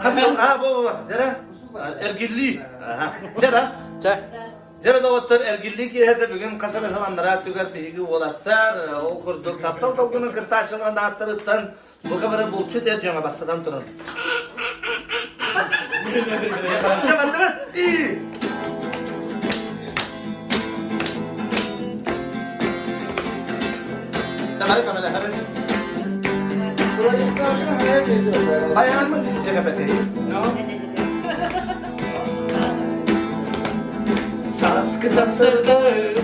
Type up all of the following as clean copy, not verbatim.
Kasım, bu, jara, ergilli. Jara, jara doktor ergilli ki hede bugün kasaba zamanlara tüger bihigi olattar, o kurduk taptal tolgunun kırtaçlarına dağıttırıttan bu kadar bulçu der cana bastıran turun. Çaban değil mi? İyi. Kamera, hadi. Bayan mı cekap eteyim? Saz kısa sırdı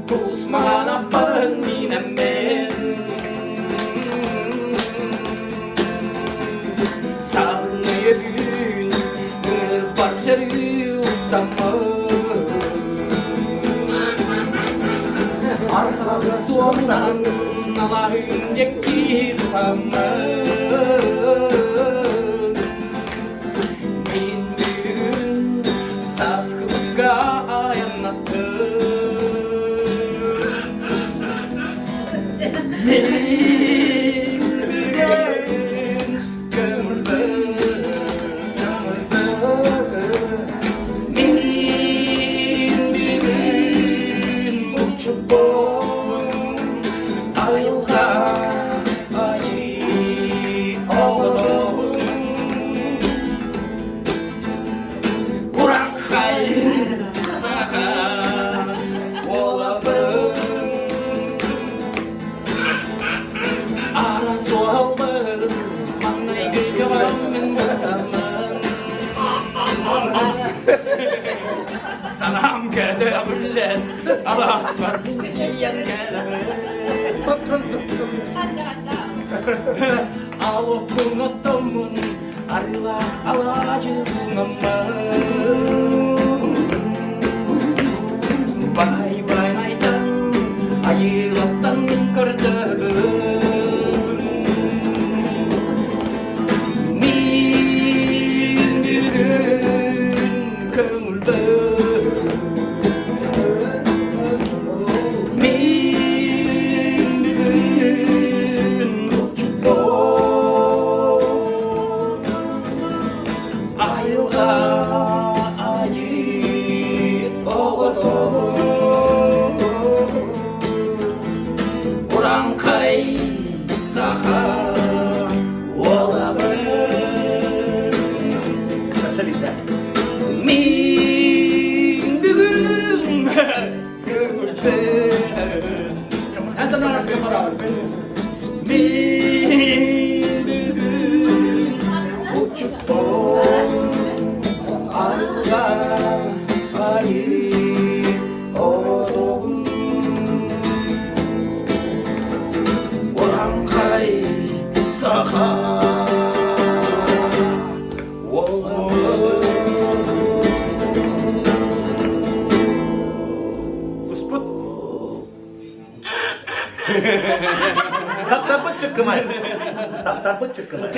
Kusmana paninem ben Sarnıya gün Parçayı utanma Arkada sondan Allah'ın yekir tamam Min gün Saz kısa anlattı Min gün Gönlüm Min gün Uçup Ayılga Ayı Oğlum Kur'an hayır Saka Oğlum Ara soğalım Manay gülüyorum Salam kedebuller Alaslar diyen kelime Alıp unuttumun Arılar alacığım ama Bay bay aydan Ayılaptan gördüm Min gün Kömülde Min gün Uçup Ayılga ayı oğlum Kur'an kay saka oğlum Kaçalıydı. Min gün Kömürde Enten arası yapar Min gün Uçup Ayılga ayı oğlum Kur'an kay saka oğlum Kusput. Tap tapı çıkkımay. Tap tapı çıkkımay.